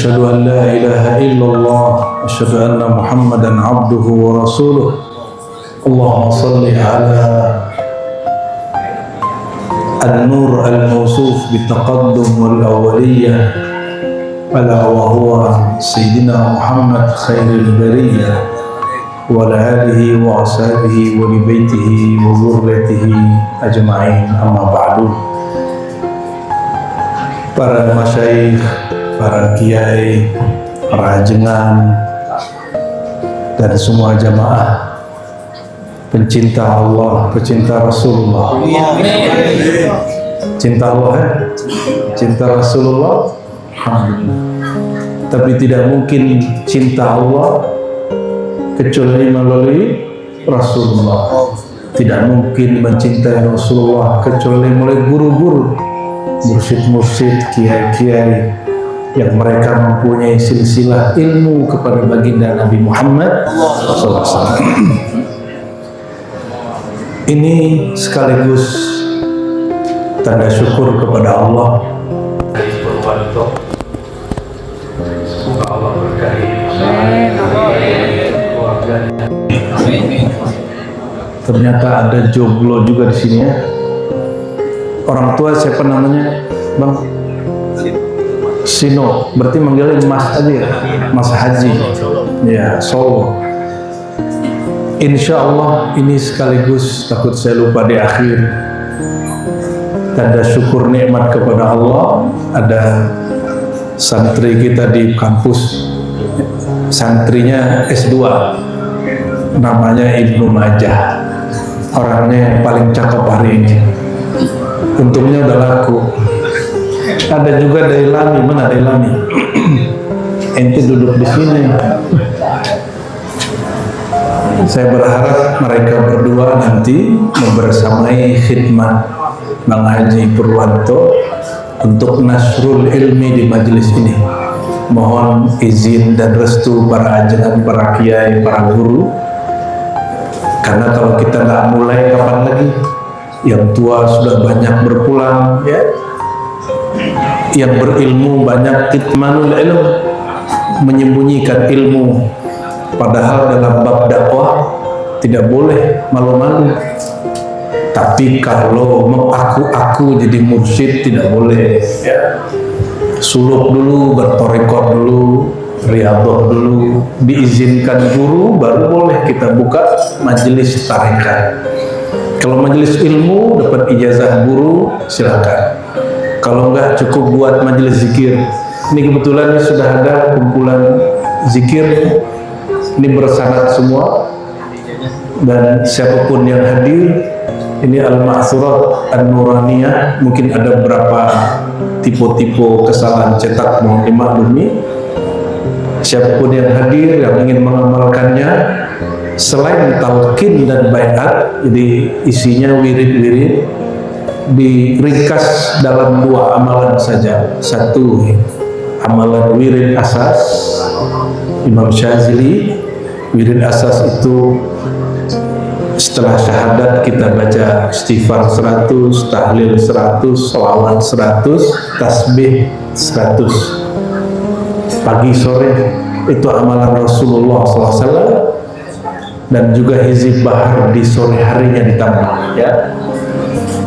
أشهد أن لا إله إلا الله أشهد أن محمدا عبده ورسوله اللهم صل على النور الموصوف بالتقدم والأولية ألا وهو سيدنا محمد خير البرية وعلى آله وأصحابه ولبيته وذريته أجمعين أما بعد. Para masyayikh, para kiai, para ajengan, dan semua jamaah pencinta Allah, pencinta Rasulullah. Cinta Allah ya? Cinta Rasulullah. Alhamdulillah. Tapi tidak mungkin cinta Allah kecuali melalui Rasulullah. Tidak mungkin mencintai Rasulullah kecuali melalui guru-guru, mursyid-mursyid, kiai-kiai yang mereka mempunyai silsilah ilmu kepada baginda Nabi Muhammad SAW. Ini sekaligus tanda syukur kepada Allah. Semoga Allah berkahi keluarganya. Ternyata ada joglo juga di sini ya. Orang tua siapa namanya, Bang? Sino, berarti manggilnya Mas aja ya? Mas Haji. Ya, Solo. Insya Allah ini sekaligus, takut saya lupa di akhir, tanda syukur nikmat kepada Allah. Ada santri kita di kampus, santrinya S2, namanya Ibnu Majah. Orangnya yang paling cakep hari ini. Untungnya udah laku. Ada juga dari Lami, mana dari Lami? Ente duduk di sini. Saya berharap mereka berdua nanti membersamai khidmat Bang Haji Purwanto untuk nasrul ilmi di majelis ini. Mohon izin dan restu para ajengan, para kiai, para guru. Karena kalau kita nggak mulai, kapan lagi? Yang tua sudah banyak berpulang, ya. Yang berilmu banyak kitmanul ilm, menyembunyikan ilmu. Padahal dalam bab dakwah tidak boleh malu-malu. Tapi kalau mengaku-aku jadi mursyid tidak boleh, ya. Suluk dulu, bertorekot dulu, riyadhah dulu, diizinkan guru, baru boleh kita buka majelis tarekat. Kalau majelis ilmu dapat ijazah guru, silakan. Kalau enggak, cukup buat majelis zikir. Ini kebetulan sudah ada kumpulan zikir. Ini bersanad semua. Dan siapapun yang hadir, ini Al-Ma'thurat An-Nuraniyah. Mungkin ada beberapa tipe-tipe kesalahan cetak, mohon dimaklumi. Siapapun yang hadir, yang ingin mengamalkannya, selain talqin dan baiat, jadi isinya wirid-wirid, diringkas dalam dua amalan saja. Satu, amalan wirid asas Imam Syazili. Wirid asas itu setelah syahadat kita baca istighfar 100, tahlil 100, sholawat 100, tasbih 100 pagi sore. Itu amalan Rasulullah SAW. Dan juga hizib bahar di sore harinya ditambah, ya.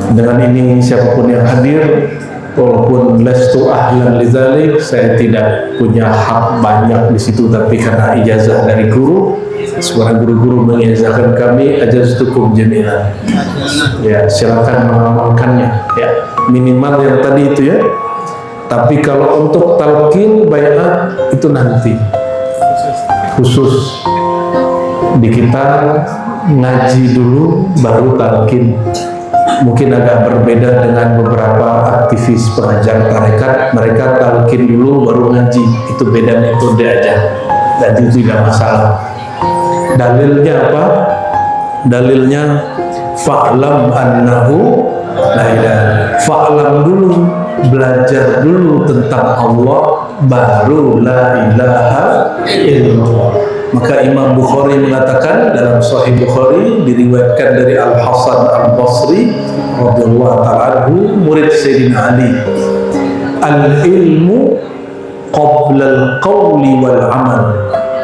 Dengan ini siapapun yang hadir, walaupun lestu ahlan lidzalik, saya tidak punya hak banyak di situ, tapi karena ijazah dari guru, suara guru-guru mengijazahkan kami, ajaztukum jami'an. Ya, silakan mengamalkannya, ya. Minimal yang tadi itu ya. Tapi kalau untuk talqin baiat itu nanti khusus. Di kita ngaji dulu baru talqin. Mungkin agak berbeda dengan beberapa aktivis pengajar tarekat, mereka talqin dulu baru ngaji. Itu beda metode aja, dan itu tidak masalah. Dalilnya apa? Dalilnya fa'lam annahu la ilaha. Fa'lam dulu, belajar dulu tentang Allah, baru la ilaha illallah. Maka Imam Bukhari mengatakan dalam Sahih Bukhari, diriwayatkan dari Al-Hasan Al-Basri radhiyallahu ta'ala anhu, murid Sayyidina Ali, al-ilmu qoblal qawli wal amal.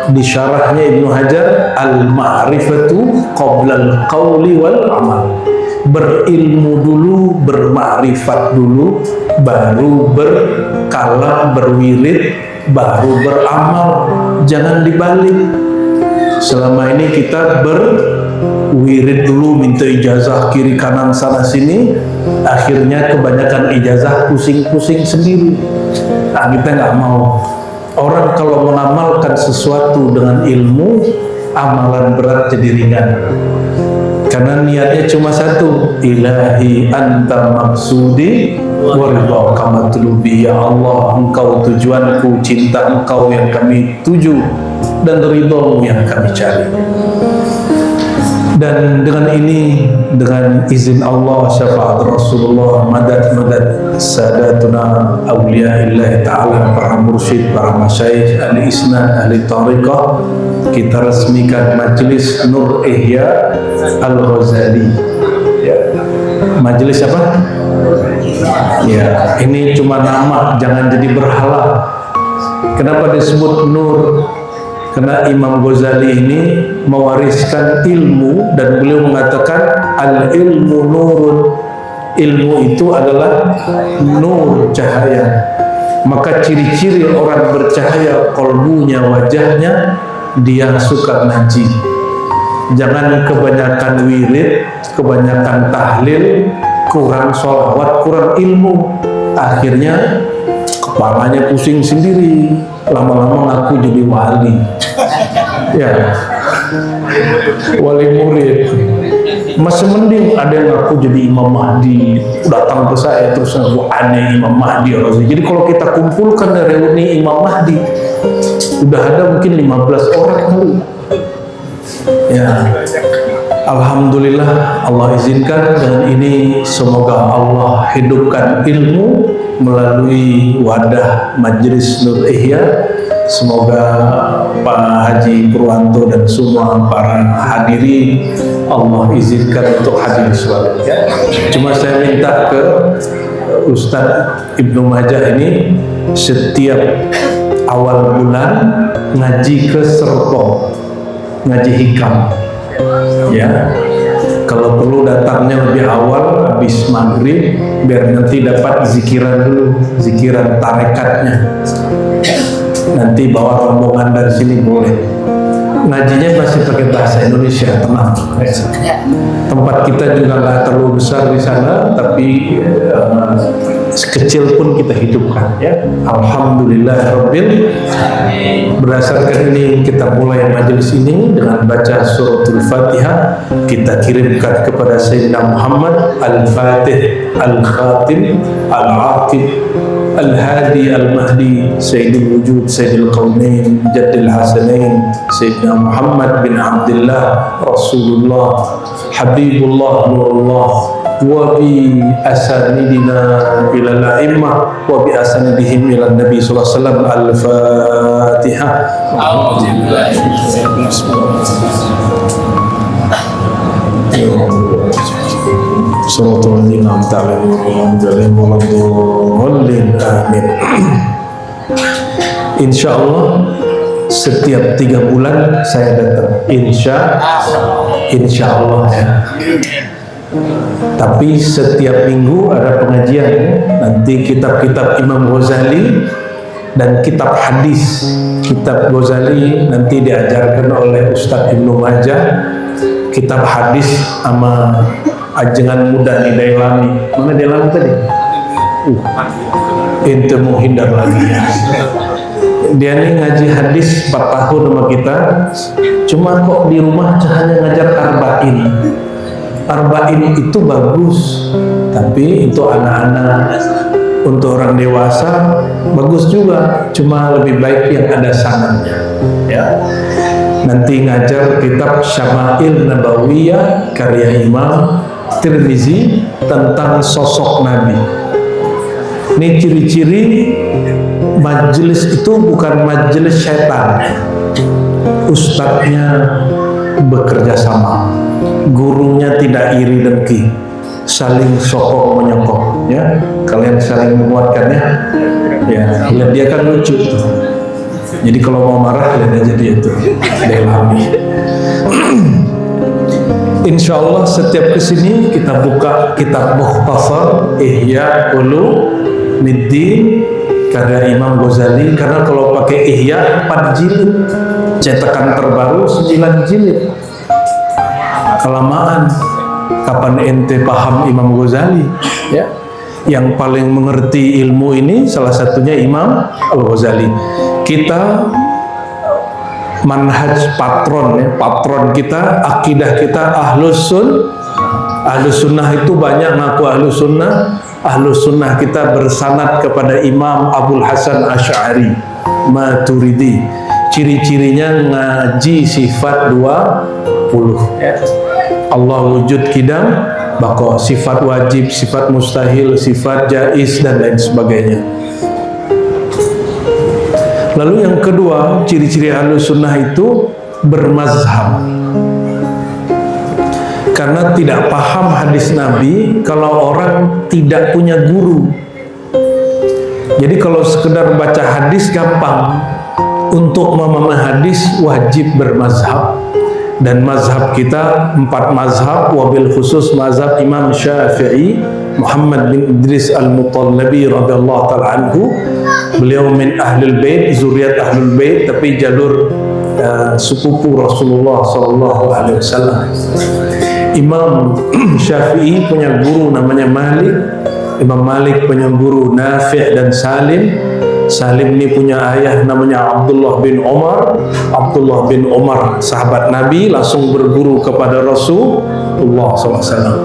Di syarahnya Ibnu Hajar, al-ma'rifatu qoblal qawli wal amal. Berilmu dulu, bermakrifat dulu, baru berkalam, berwirid, baru beramal. Jangan dibalik. Selama ini kita berwirid dulu, minta ijazah kiri kanan sana sini, akhirnya kebanyakan ijazah pusing-pusing sendiri. Nah, kita nggak mau. Orang kalau mengamalkan sesuatu dengan ilmu, amalan berat jadi ringan. Karena niatnya cuma satu, ilahi anta maksudi wa ridha kama tulubi. Ya Allah, engkau tujuanku, cinta engkau yang kami tuju, dan ridhamu yang kami cari. Dan dengan ini, dengan izin Allah, syafaat Rasulullah, madad sadatuna awliyaillah ta'ala, para mursyid, para masyayikh, ahli isnad, ahli tariqah, kita resmikan Majelis Nur Ihya Al-Ghazali. Ya. Majelis apa? Ya, ini cuma nama, jangan jadi berhala. Kenapa disebut Nur? Karena Imam Ghazali ini mewariskan ilmu, dan beliau mengatakan al-ilmu nurun. Ilmu itu adalah nur, cahaya. Maka ciri-ciri orang bercahaya kolbunya, wajahnya, dia suka ngaji. Jangan kebanyakan wirid, kebanyakan tahlil, kurang sholawat, kurang ilmu. Akhirnya kepalanya pusing sendiri, lama-lama ngaku jadi wali. Ya, wali murid. Masih mending ada yang ngaku jadi Imam Mahdi, datang ke saya terus ngaku aneh Imam Mahdi. Jadi kalau kita kumpulkan reuni Imam Mahdi, udah ada mungkin 15 orang kali. Ya, alhamdulillah, Allah izinkan dengan ini semoga Allah hidupkan ilmu melalui wadah Majelis Nur Ihya. Semoga Pak Haji Purwanto dan semua para hadirin Allah izinkan untuk hadir selalu. Ya. Cuma saya minta ke Ustadz Ibnu Majah ini setiap awal bulan ngaji ke Serpong, ngaji hikam. Ya. Kalau perlu datangnya lebih awal, habis maghrib, biar nanti dapat zikiran dulu, zikiran tarekatnya. Nanti bawa rombongan dari sini boleh. Ngajinya masih pakai bahasa Indonesia, tenang. Tempat kita juga nggak terlalu besar di sana, tapi sekecil pun kita hidupkan. Ya, alhamdulillahirabbil. Berdasarkan ini kita mulai majelis ini dengan baca suratul Fatihah. Kita kirimkan kepada Sayyidina Muhammad Al-Fatih, Al-Khatim, Al-Aqib, Al-Hadi, Al-Mahdi, Sayyidul Wujud, Sayyidul Qawnain, Jaddil Hasanain, Sayyidina Muhammad bin Abdullah, Rasulullah, Habibullah, Nurullah, wa bi asanidina ila al-a'immah, wa bi asanidihim ila Nabi sallallahu alaihi wasallam. Al-Fatihah. Suratul An'am amin. Insya Allah setiap 3 bulan saya datang. Insya Allah ya. Tapi setiap minggu ada pengajian. Nanti kitab-kitab Imam Ghazali dan kitab hadis. Kitab Ghazali nanti diajarkan oleh Ustadz Ibnu Majah. Kitab hadis sama ajengan muda nih Dailami. Mana Dailami tadi? Ente mau hindar lagi ya. Dia nih ngaji hadis 4 tahun sama kita. Cuma kok di rumah hanya ngajar arba'in. Arba'in itu bagus, tapi untuk anak-anak, untuk orang dewasa bagus juga. Cuma lebih baik yang ada sanadnya. Ya. Nanti ngajar kitab Syama'il Nabawiyah karya Imam Tirmizi tentang sosok Nabi. Ini ciri-ciri majelis itu bukan majelis syaitan. Ustadznya bekerja sama, gurunya tidak iri dengki, saling sokong menyokong. ya, kalian saling menguatkan ya. Ya, lihat dia kan lucu tuh. Jadi kalau mau marah lihat aja dia tuh, Delami. Insya Allah setiap kesini kita buka kitab Mukhtasar Ihya Ulumuddin karya Imam Ghazali, karena kalau pakai Ihya 4 jilid, cetakan terbaru 9 jilid, kelamaan. Kapan ente paham Imam Ghazali? Ya, yang paling mengerti ilmu ini salah satunya Imam Al-Ghazali. Kita manhaj patron ya, patron kita, akidah kita Ahlus Sunnah itu banyak ngaku Ahlus Sunnah kita bersanad kepada Imam Abul Hasan Asy'ari Maturidi. Ciri-cirinya ngaji sifat 20 ya. Allah wujud kidam bako, sifat wajib, sifat mustahil, sifat jaiz dan lain sebagainya. Lalu yang kedua, ciri-ciri Ahlus Sunnah itu bermazhab. Karena tidak paham hadis Nabi kalau orang tidak punya guru. Jadi kalau sekedar baca hadis gampang, untuk memahami hadis wajib bermazhab. Dan mazhab kita 4 mazhab, wabil khusus mazhab Imam Syafi'i Muhammad bin Idris Al-Mutallabi radhiyallahu ta'ala anhu. Beliau min ahlul bait, zuriat ahlul bait, tapi jalur sepupu Rasulullah sallallahu alaihi wasallam. Imam Syafi'i punya guru namanya Malik. Imam Malik punya guru Nafi' dan Salim. Salim ini punya ayah namanya Abdullah bin Umar. Abdullah bin Umar sahabat Nabi, langsung berguru kepada Rasulullah SAW.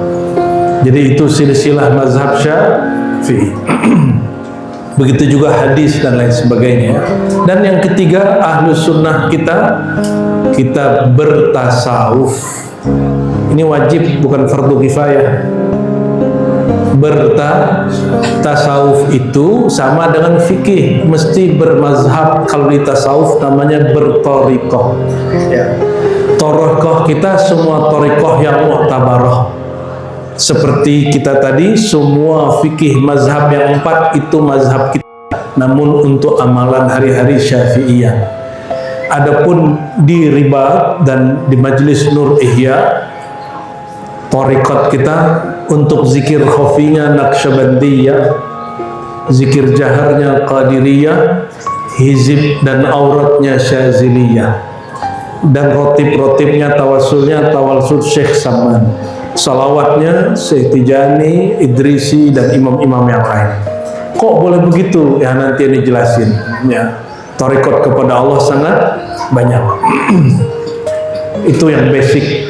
Jadi itu silsilah mazhab Syafi'i. Begitu juga hadis dan lain sebagainya. Dan yang ketiga, Ahlus Sunnah kita bertasawuf. Ini wajib, bukan fardu kifayah. Bertasawuf itu sama dengan fikih, mesti bermazhab. Kalau di tasawuf namanya bertorikoh ya. Torikoh kita semua torikoh yang mu'tabarah. Seperti kita tadi, semua fikih mazhab yang 4 itu mazhab kita. Namun untuk amalan hari-hari Syafi'iyah. Adapun di Ribat dan di Majelis Nur Ihya, tarikat kita untuk zikir khafinya Naqsyabandiyah, zikir jaharnya Qadiriyah, hizib dan auratnya Syaziliyah, dan rotib-rotibnya tawasulnya tawasul Syekh Saman, salawatnya Syekh Tijani, Idrisi dan imam-imam yang lain. Kok boleh begitu? Ya nanti ini jelasin ya. Tarikat kepada Allah sangat banyak. Itu yang basic,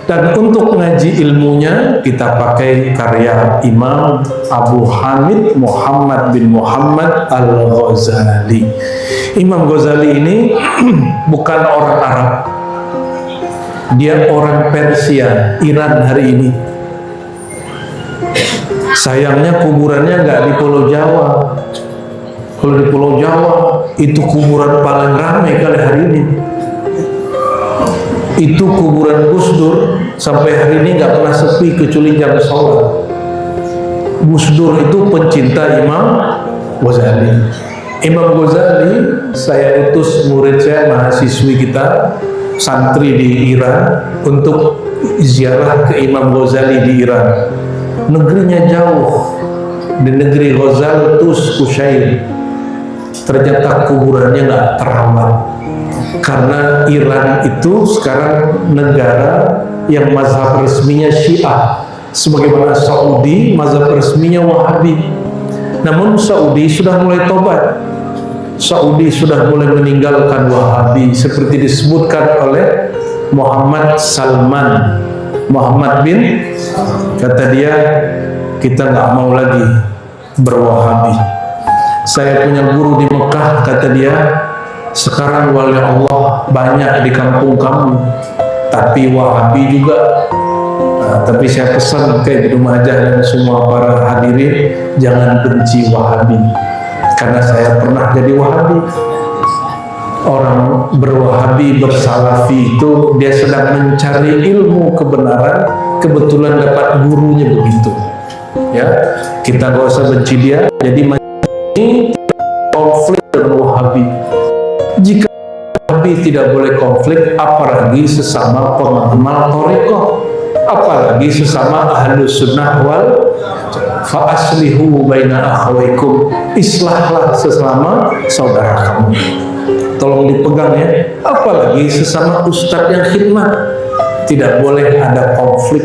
Dan untuk ngaji ilmunya kita pakai karya Imam Abu Hamid Muhammad bin Muhammad Al-Ghazali. Imam Ghazali ini bukan orang Arab. Dia orang Persia, Iran hari ini. Sayangnya kuburannya nggak di Pulau Jawa. Kalau di Pulau Jawa itu kuburan paling ramai kali hari ini. Itu kuburan Gus Dur sampai hari ini nggak pernah sepi kecuali jam sholat. Gus Dur itu pencinta Imam Ghazali. Imam Ghazali, saya utus murid saya, mahasiswi kita, santri di Iran untuk ziarah ke Imam Ghazali di Iran. Negerinya jauh, di negeri Ghazal Tus Kushair. Ternyata kuburannya nggak terawat. Karena Iran itu sekarang negara yang mazhab resminya Syiah, sebagaimana Saudi mazhab resminya Wahabi. Namun Saudi sudah mulai tobat. Saudi sudah mulai meninggalkan Wahabi, seperti disebutkan oleh Muhammad Salman. Muhammad bin, kata dia, kita nggak mau lagi berwahabi. Saya punya guru di Mekah, kata dia, sekarang wali Allah banyak di kampung kamu, tapi Wahabi juga. Tapi saya pesan kayak di rumah aja dan semua para hadirin, jangan benci Wahabi, karena saya pernah jadi Wahabi. Orang berwahabi, bersalafi itu dia sedang mencari ilmu kebenaran, kebetulan dapat gurunya begitu. Ya, kita nggak usah benci dia. Jadi ini konflik dengan Wahabi. Jika Wahabi tidak boleh konflik, apalagi sesama pengamal Thariqah, apalagi sesama Ahlus Sunnah wal fa aslihu baina akhawaikum, islahlah sesama saudara kamu. Tolong dipegang ya. Apalagi sesama ustadz yang khidmat, tidak boleh ada konflik.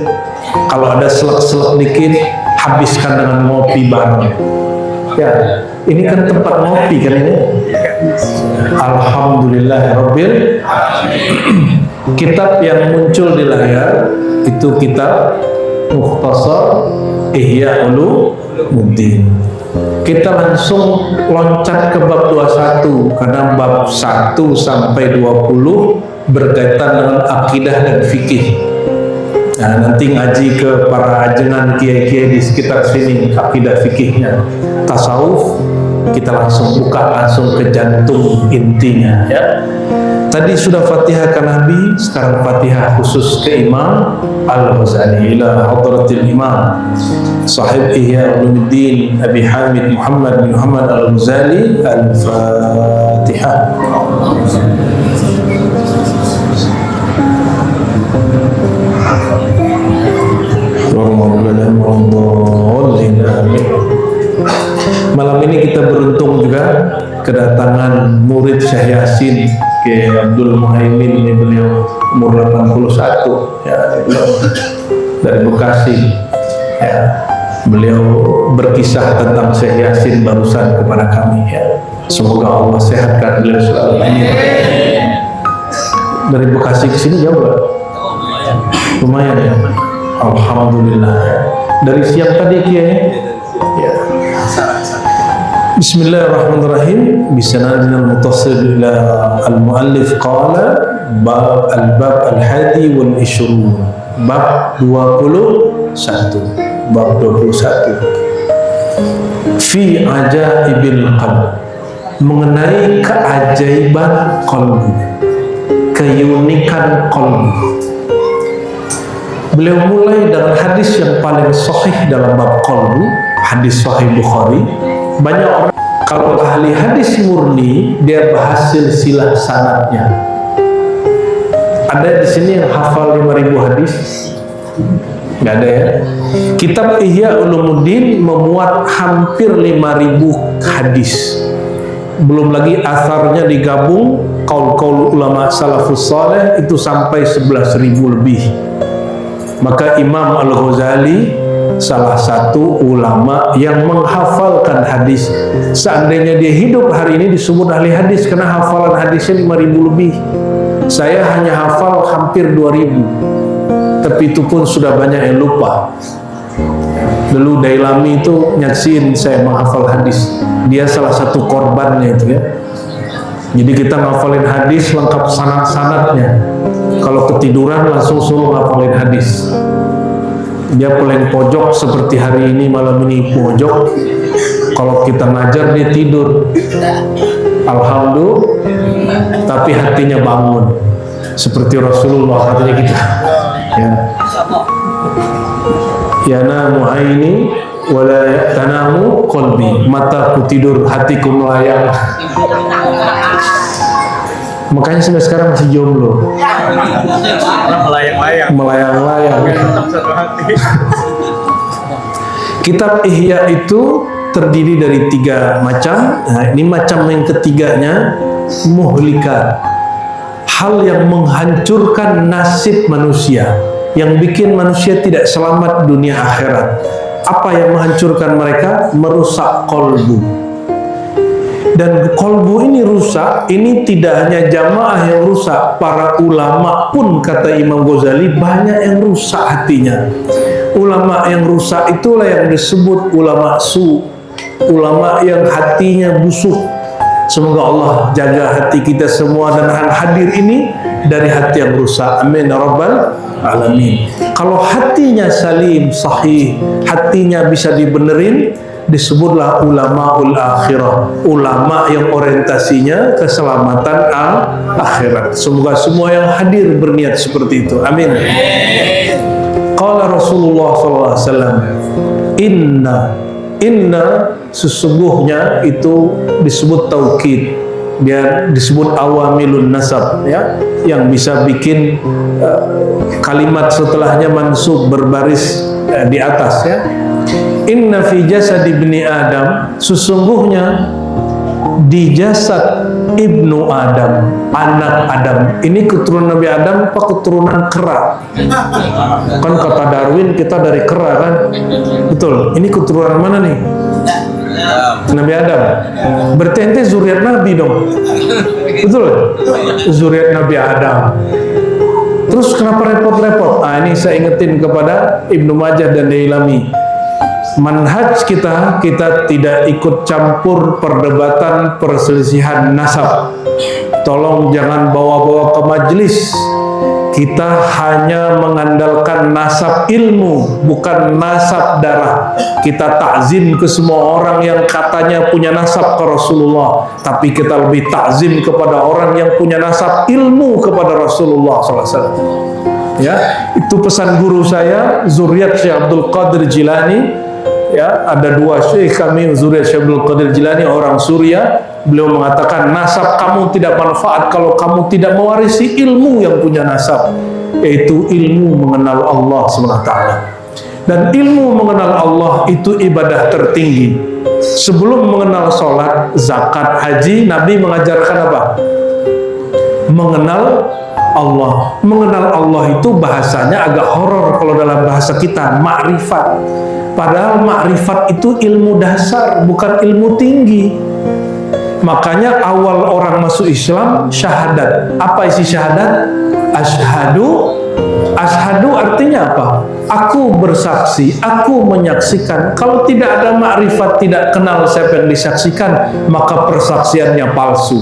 Kalau ada selek-selek dikit, habiskan dengan ngopi bareng. Ya, ini kan tempat ngopi kan ini. Alhamdulillahirabbil. Kitab yang muncul di layar itu kitab Mukhtasar Ihya Ulumuddin. Kita langsung loncat ke bab 21 karena bab 1 sampai 20 berkaitan dengan akidah dan fikih. Nah, nanti ngaji ke para ajengan kiai-kiai di sekitar sini akidah fikihnya. Tasawuf kita langsung buka langsung ke jantung intinya ya. Tadi sudah Fatihah ke Nabi, sekarang Fatihah khusus ke Imam Al-Ghazali ila hadratil Imam Sahib Ihya Ulumuddin Abi Hamid Muhammad bin Muhammad Al-Ghazali. Al-Fatihah. Malam ini kita beruntung juga kedatangan murid Syekh Yasin ke Abdul Muhaimin, ini beliau umur 81 ya, dari Bekasi ya. Beliau berkisah tentang Syekh Yasin barusan kepada kami ya. Semoga Allah sehatkan beliau selalu. Dari Bekasi ke sini jauh gak? Lumayan ya. Alhamdulillah ya. Dari siang tadi kiai ya. Bismillahirrahmanirrahim. Bisanadina al-muttasil ila al-muallif qala bab al-bab al-hadi wal ishrun, bab 21, bab 21 fi ajaibil qalb, mengenai keajaiban qalbu, keunikan qalbu. Beliau mulai dengan hadis yang paling sahih dalam bab qalbu, hadis sahih Bukhari. Banyak orang kalau ahli hadis murni dia bahas silsilah sanadnya. Ada di sini yang hafal 5.000 hadis? Nggak ada ya. Kitab Ihya Ulumuddin memuat hampir 5.000 hadis. Belum lagi asarnya digabung, qaul-qaul ulama salafus saleh itu sampai 11.000 lebih. Maka Imam Al-Ghazali salah satu ulama yang menghafalkan hadis. Seandainya dia hidup hari ini disebut ahli hadis karena hafalan hadisnya 5.000 lebih. Saya hanya hafal hampir 2.000, tapi itu pun sudah banyak yang lupa. Dulu Dailami itu nyaksiin saya menghafal hadis. Dia salah satu korbannya itu ya. Jadi kita ngafalin hadis lengkap sanad-sanadnya. Kalau ketiduran langsung suruh ngafalin hadis. Dia paling pojok seperti hari ini, malam ini pojok. Kalau kita ngajar dia tidur. Alhamdulillah. Tapi hatinya bangun. Seperti Rasulullah katanya kita. Ya. Yanamu aini wala tanamu qalbi. Mataku tidur, hatiku melayang. Makanya sampai sekarang masih jomblo. Melayang-layang. Kitab Ihya itu terdiri dari 3 macam. Nah, ini macam yang ketiganya, muhlikat, hal yang menghancurkan nasib manusia, yang bikin manusia tidak selamat dunia akhirat. Apa yang menghancurkan mereka? Merusak kolbu. Dan kolbu ini rusak, ini tidak hanya jamaah yang rusak, para ulama pun kata Imam Ghazali banyak yang rusak hatinya. Ulama yang rusak itulah yang disebut ulama su, ulama yang hatinya busuk. Semoga Allah jaga hati kita semua dan hadir ini dari hati yang rusak. Amin ya rabbal alamin. Kalau hatinya salim, sahih, hatinya bisa dibenerin, disebutlah ulamaul akhirah, ulama yang orientasinya keselamatan akhirat. Semoga semua yang hadir berniat seperti itu. Amin. Qala Rasulullah sallallahu alaihi wasallam, Inna sesungguhnya itu disebut taukid, biar disebut awamilun nasab, ya, yang bisa bikin kalimat setelahnya mansub berbaris di atas, ya. Inna fi jasad ibni Adam, sesungguhnya di jasad ibnu Adam, anak Adam. Ini keturunan Nabi Adam apa keturunan kera? Kan kata Darwin kita dari kera kan? Betul. Ini keturunan mana nih? Nabi Adam. Berarti ente zuriat Nabi dong. Betul? Zuriat Nabi Adam. Terus kenapa repot-repot? Ini saya ingetin kepada Ibnu Majah dan Dailami. Manhaj kita tidak ikut campur perdebatan perselisihan nasab. Tolong jangan bawa-bawa ke majelis. Kita hanya mengandalkan nasab ilmu, bukan nasab darah. Kita takzim ke semua orang yang katanya punya nasab ke Rasulullah, tapi kita lebih takzim kepada orang yang punya nasab ilmu kepada Rasulullah SAW. Ya, itu pesan guru saya, zuriat Syekh Abdul Qadir Jilani. Ya, ada dua syekh kami, zuriat Syekh Abdul Qadir Jilani, orang Suriah. Beliau mengatakan nasab kamu tidak manfaat kalau kamu tidak mewarisi ilmu yang punya nasab, yaitu ilmu mengenal Allah SWT. Dan ilmu mengenal Allah itu ibadah tertinggi. Sebelum mengenal sholat, zakat, haji, Nabi mengajarkan apa? Mengenal Allah. Mengenal Allah itu bahasanya agak horor kalau dalam bahasa kita, ma'rifat. Padahal ma'rifat itu ilmu dasar, bukan ilmu tinggi. Makanya awal orang masuk Islam syahadat. Apa isi syahadat? Asyhadu. Asyhadu artinya apa? Aku bersaksi, aku menyaksikan. Kalau tidak ada ma'rifat, tidak kenal siapa yang disaksikan, maka persaksiannya palsu.